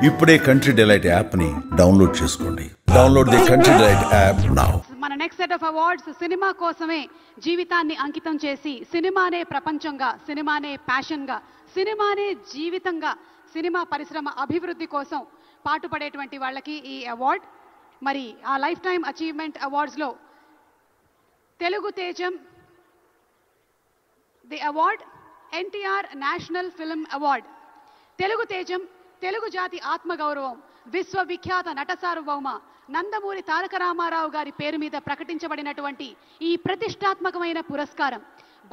ఇప్పుడే country delight app ని download చేసుకోండి. Download the country delight app now. మన నెక్స్ట్ సెట్ ఆఫ్ అవార్డ్స్ సినిమా కోసమే జీవితాన్ని అంకితం చేసి సినిమానే ప్రపంచంగా, సినిమానే ప్యాషన్ గా, సినిమానే జీవితంగా, సినిమా పరిశ్రమ అభివృద్ధి కోసం పాటుపడేటువంటి వాళ్ళకి ఈ అవార్డ్. మరి ఆ లైఫ్ టైమ్ అచీవ్మెంట్ అవార్డ్స్ లో తెలుగు తేజం the award NTR national film award. Telugu తేజం తెలుగు జాతి ఆత్మగౌరవం, విశ్వవిఖ్యాత నట సార్వభౌమ నందమూరి తారక రామారావు గారి పేరు మీద ప్రకటించబడినటువంటి ఈ ప్రతిష్టాత్మకమైన పురస్కారం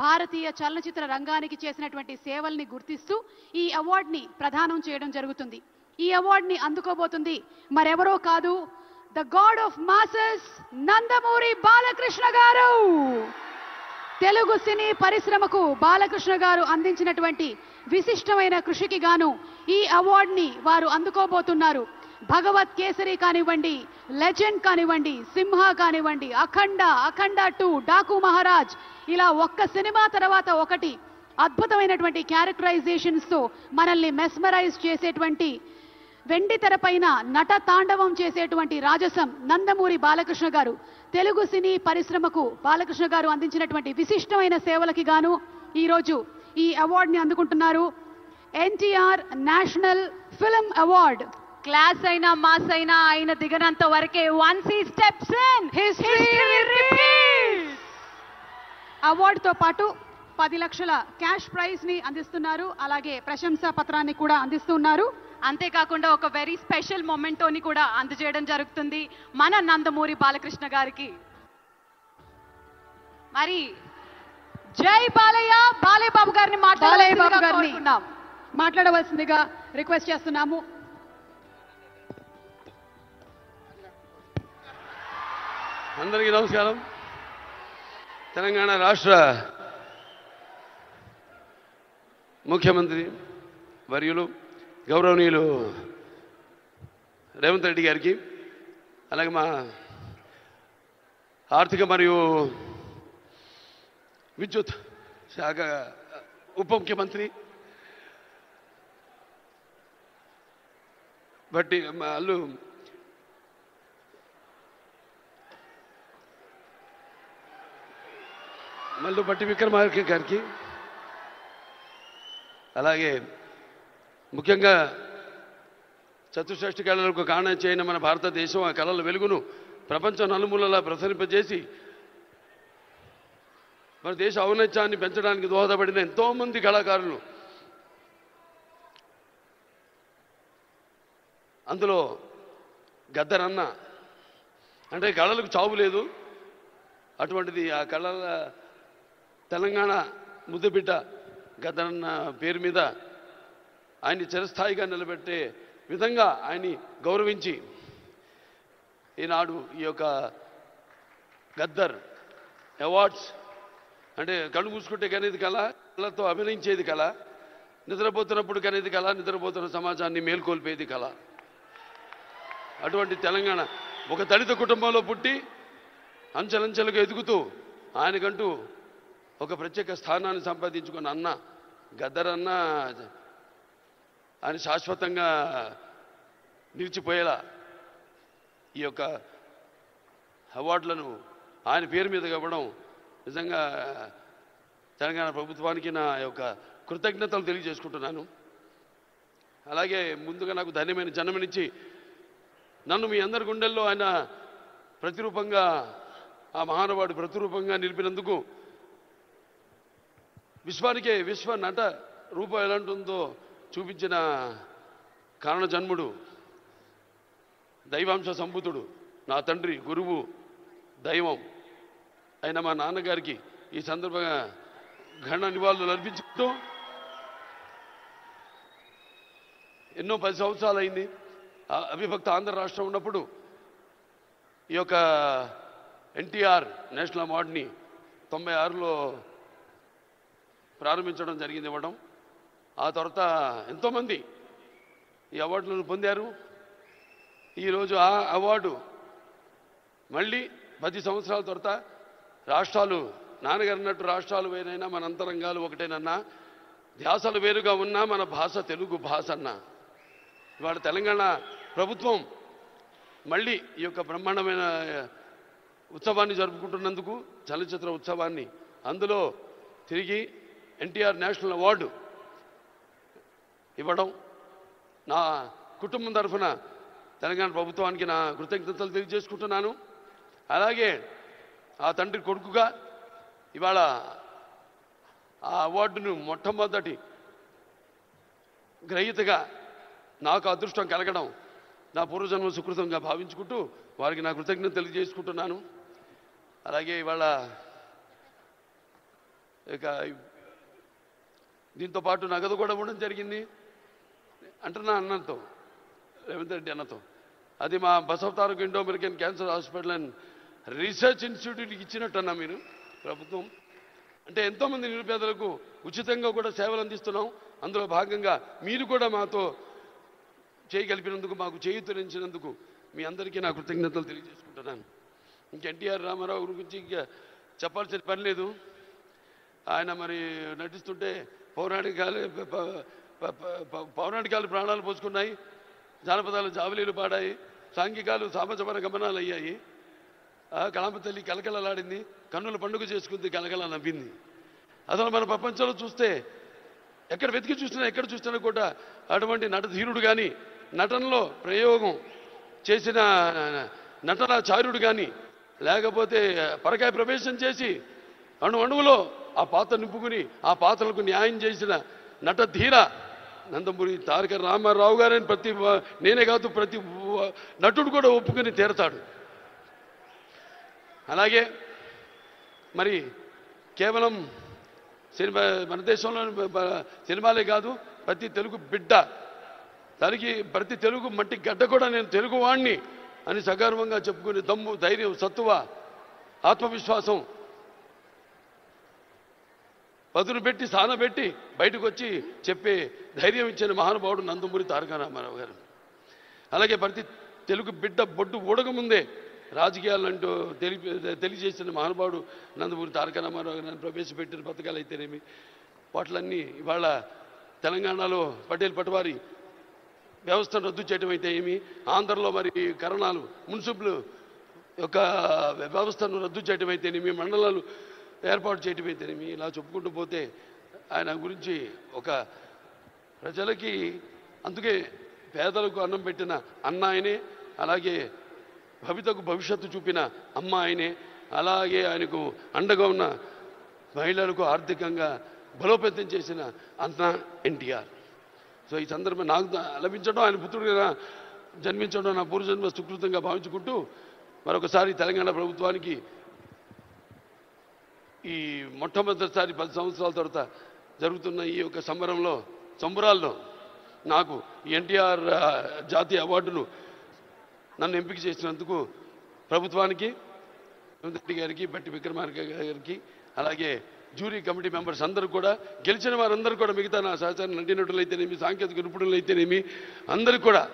భారతీయ చలనచిత్ర రంగానికి చేసినటువంటి సేవల్ని గుర్తిస్తూ ఈ అవార్డుని ప్రదానం చేయడం జరుగుతుంది. ఈ అవార్డుని అందుకోబోతుంది మరెవరో కాదు, the God of masses Nandamuri Balakrishna గారు. తెలుగు సినీ పరిశ్రమకు బాలకృష్ణ గారు అందించినటువంటి విశిష్టమైన కృషికి గాను ఈ అవార్డుని వారు అందుకోబోతున్నారు. భగవత్ కేసరి కానివ్వండి, లెజెండ్ కానివ్వండి, సింహ కానివ్వండి, అఖండ, అఖండ 2, డాకు మహారాజ్, ఇలా ఒక్క సినిమా తర్వాత ఒకటి అద్భుతమైనటువంటి క్యారెక్టరైజేషన్స్ తో మనల్ని మెస్మరైజ్ చేసేటువంటి, వెండి తెరపైన నట తాండవం చేసేటువంటి రాజసం నందమూరి బాలకృష్ణ గారు. తెలుగు సినీ పరిశ్రమకు బాలకృష్ణ గారు అందించినటువంటి విశిష్టమైన సేవలకి గాను ఈరోజు ఈ అవార్డుని అందుకుంటున్నారు. NTR national film award. Class అయినా మాస్ అయినా ఆయన దిగనంత వరకే once he steps in history repeats. అవార్డుతో పాటు 10 లక్షల క్యాష్ ప్రైజ్ ని అందిస్తున్నారు. అలాగే ప్రశంసా పత్రాన్ని కూడా అందిస్తున్నారు. అంతేకాకుండా ఒక వెరీ స్పెషల్ మొమెంటోని కూడా అందజేయడం జరుగుతుంది మన నందమూరి బాలకృష్ణ గారికి. మరి జై బాలయ్య, బాలయ్యబాబు గారిని మాట్లాడవలసిందిగా రిక్వెస్ట్ చేస్తున్నాము. అందరికీ నమస్కారం. తెలంగాణ రాష్ట్ర ముఖ్యమంత్రి వర్యులు గౌరవనీయులు రేవంత్ రెడ్డి గారికి, అలాగే మా ఆర్థిక మరియు విద్యుత్ శాఖ ఉప ముఖ్యమంత్రి బట్టి వాళ్ళు మల్లు బట్టి విక్రమార్క గారికి, అలాగే ముఖ్యంగా చతుషష్ఠి కళలకు కారణం చేయని మన భారతదేశం ఆ కళల వెలుగును ప్రపంచం నలుమూలలా ప్రసరింపజేసి మన దేశ ఔన్నత్యాన్ని పెంచడానికి దోహదపడిన ఎంతోమంది కళాకారులు, అందులో గద్దరన్న అంటే కళలకు చావు లేదు, అటువంటిది ఆ కళల తెలంగాణ ముద్దుబిడ్డ గద్దరన్న పేరు మీద ఆయన్ని చిరస్థాయిగా నిలబెట్టే విధంగా ఆయన్ని గౌరవించి ఈనాడు ఈ యొక్క గద్దర్ అవార్డ్స్ అంటే కళ్ళు మూసుకుంటే కనేది కళ, కళతో అభినయించేది కళ, నిద్రపోతున్నప్పుడు కనేది కళ, నిద్రపోతున్న సమాజాన్ని మేల్కొల్పేది కళ. అటువంటి తెలంగాణ ఒక దళిత కుటుంబంలో పుట్టి అంచెలంచెలుగా ఎదుగుతూ ఆయనకంటూ ఒక ప్రత్యేక స్థానాన్ని సంపాదించుకున్న అన్న గద్దరన్న ఆయన శాశ్వతంగా నిలిచిపోయేలా ఈ యొక్క అవార్డులను ఆయన పేరు మీద ఇవ్వడం నిజంగా తెలంగాణ ప్రభుత్వానికి నా యొక్క కృతజ్ఞతలు తెలియజేసుకుంటున్నాను. అలాగే ముందుగా నాకు ధన్యమైన జన్మనిచ్చి నన్ను మీ అందరి గుండెల్లో ఆయన ప్రతిరూపంగా, ఆ మహానుభావుడు ప్రతిరూపంగా నిలిపినందుకు, విశ్వానికే విశ్వ నట రూపం ఎలాంటిందో చూపించిన కారణ జన్ముడు, దైవాంశ సంభూతుడు, నా తండ్రి, గురువు, దైవం అయిన మా నాన్నగారికి ఈ సందర్భంగా ఘన నివాళులు అర్పించుకుంటూ, ఎన్నో 10 సంవత్సరాలు అయింది అవిభక్త ఆంధ్ర రాష్ట్రం ఉన్నప్పుడు ఈ యొక్క ఎన్టీఆర్ నేషనల్ అవార్డుని 96లో ప్రారంభించడం జరిగింది, ఇవ్వడం. ఆ తర్వాత ఎంతోమంది ఈ అవార్డులను పొందారు. ఈరోజు ఆ అవార్డు మళ్ళీ 10 సంవత్సరాల తర్వాత రాష్ట్రాలు, నాన్నగారు అన్నట్టు రాష్ట్రాలు వేరైనా మన అంతరంగాలు ఒకటేనన్నా, ధ్యాసలు వేరుగా ఉన్నా మన భాష తెలుగు భాష అన్న. ఇవాళ తెలంగాణ ప్రభుత్వం మళ్ళీ ఈ యొక్క బ్రహ్మాండమైన ఉత్సవాన్ని జరుపుకుంటున్నందుకు, చలనచిత్ర ఉత్సవాన్ని, అందులో తిరిగి ఎన్టీఆర్ నేషనల్ అవార్డు ఇవ్వడం, నా కుటుంబం తరఫున తెలంగాణ ప్రభుత్వానికి నా కృతజ్ఞతలు తెలియజేసుకుంటున్నాను. అలాగే ఆ తండ్రి కొడుకుగా ఇవాళ ఆ అవార్డును మొట్టమొదటి గ్రహీతగా నాకు అదృష్టం కలగడం నా పూర్వజన్మ సుకృతంగా భావించుకుంటూ వారికి నా కృతజ్ఞత తెలియజేసుకుంటున్నాను. అలాగే ఇవాళ ఇక దీంతో పాటు నగదు కూడా ఇవ్వడం జరిగింది అంటున్నా అన్నతో, రేవంత్ రెడ్డి అన్నతో. అది మా Basavataraka indo american cancer hospital and research ఇన్స్టిట్యూట్కి ఇచ్చినట్టు అన్నా మీరు ప్రభుత్వం. అంటే ఎంతోమంది నిరుపేదలకు ఉచితంగా కూడా సేవలు అందిస్తున్నాం. అందులో భాగంగా మీరు కూడా మాతో చేయగలిపినందుకు, మాకు చేయూతనించినందుకు మీ అందరికీ నా కృతజ్ఞతలు తెలియజేసుకుంటున్నాను. ఇంక ఎన్టీఆర్ రామారావు గురించి ఇంకా చెప్పాల్సిన పని లేదు. ఆయన మరి నటిస్తుంటే పౌరాణికాలు ప్రాణాలు పోసుకున్నాయి, జానపదాలు జావలీలు పాడాయి, సాంఘికాలు సామాజపర గమనాలు అయ్యాయి. కళామ తల్లి కలకలలాడింది, కన్నుల పండుగ చేసుకుంది, కలకల నవ్వింది. అసలు మన ప్రపంచంలో చూస్తే ఎక్కడ వెతికి చూసినా, ఎక్కడ చూసినా కూడా అటువంటి నటధీరుడు కానీ, నటనలో ప్రయోగం చేసిన నటనాచార్యుడు కానీ, లేకపోతే పరకాయ ప్రవేశం చేసి అణువులో ఆ పాత్ర నింపుకుని ఆ పాత్రలకు న్యాయం చేసిన నటధీర నందమూరి తారక రామారావు గారని నేనే కాదు ప్రతి నటుడు కూడా ఒప్పుకొని తీరతాడు. అలాగే మరి కేవలం సినిమా, మన దేశంలో సినిమాలే కాదు, ప్రతి తెలుగు బిడ్డ, ప్రతి తెలుగు మట్టి గడ్డ కూడా నేను తెలుగు వాణ్ణి అని సగర్వంగా చెప్పుకునే దమ్ము, ధైర్యం, సత్తువ, ఆత్మవిశ్వాసం పదును పెట్టి సానబెట్టి బయటకు వచ్చి చెప్పే ధైర్యం ఇచ్చిన మహానుభావుడు నందమూరి తారక రామారావు గారు. అలాగే ప్రతి తెలుగు బిడ్డ బొడ్డు ఊడకముందే రాజకీయాలంటూ తెలియజేసిన మహానుభావుడు నందమూరి తారక రామారావు గారిని ప్రవేశపెట్టిన పథకాలు అయితేనేమి, వాటిలన్నీ ఇవాళ తెలంగాణలో పటేల్ పటవారి వ్యవస్థను రద్దు చేయడం అయితే ఏమి, ఆంధ్రలో మరి కరణాలు మున్సిపల్ యొక్క వ్యవస్థను రద్దు చేయడం అయితేనేమి, మండలాలు ఏర్పాటు చేయడం అయితేనేమి, ఇలా చెప్పుకుంటూ పోతే ఆయన గురించి ఒక ప్రజలకి, అందుకే పేదలకు అన్నం పెట్టిన అన్న ఆయనే, అలాగే భవితకు భవిష్యత్తు చూపిన అమ్మ ఆయనే, అలాగే ఆయనకు అండగా ఉన్న మహిళలకు ఆర్థికంగా బలోపేతం చేసిన అన్న ఎన్టీఆర్. సో ఈ సందర్భం నాకు లభించడం, ఆయన పుత్రుడిగా జన్మించడం నా పూర్వజన్మ సుకృతంగా భావించుకుంటూ మరొకసారి తెలంగాణ ప్రభుత్వానికి ఈ మొట్టమొదటిసారి 10 సంవత్సరాల తర్వాత జరుగుతున్న ఈ యొక్క సంబరాల్లో నాకు ఎన్టీఆర్ జాతీయ అవార్డును నన్ను ఎంపిక చేసినందుకు ప్రభుత్వానికి, రేవంత్ రెడ్డి గారికి, బట్టి విక్రమార్క గారికి, అలాగే జ్యూరీ కమిటీ మెంబర్స్ అందరూ కూడా, గెలిచిన వారందరూ కూడా, మిగతా నా సహచార నటినటులైతేనేమి, సాంకేతిక నిపుణులైతేనేమి, అందరికీ కూడా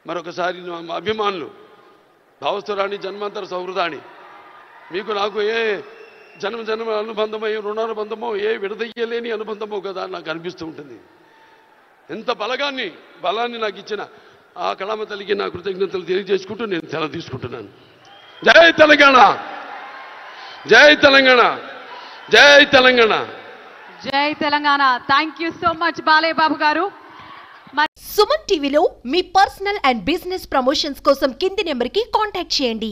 మరొకసారి మా అభిమానులు, భావస్థురాణి జన్మాంతర సౌహృదాన్ని, మీకు నాకు ఏ జన్మ అనుబంధమో, ఏ రుణానుబంధమో, ఏ విడదయ్యలేని అనుబంధమో కదా నాకు అనిపిస్తూ ఉంటుంది. ఎంత బలాన్ని నాకు ఇచ్చిన ఆ కళామ తల్లికి నా కృతజ్ఞతలు తెలియజేసుకుంటూ నేను సెలవు తీసుకుంటున్నాను. జై తెలంగాణ, జై తెలంగాణ, జై తెలంగాణ, జై Telangana. Thank you so much Balayya Babu garu. Suman టీవీలో మీ పర్సనల్ అండ్ బిజినెస్ ప్రమోషన్స్ కోసం కింది నెంబర్కి కాంటాక్ట్ చేయండి.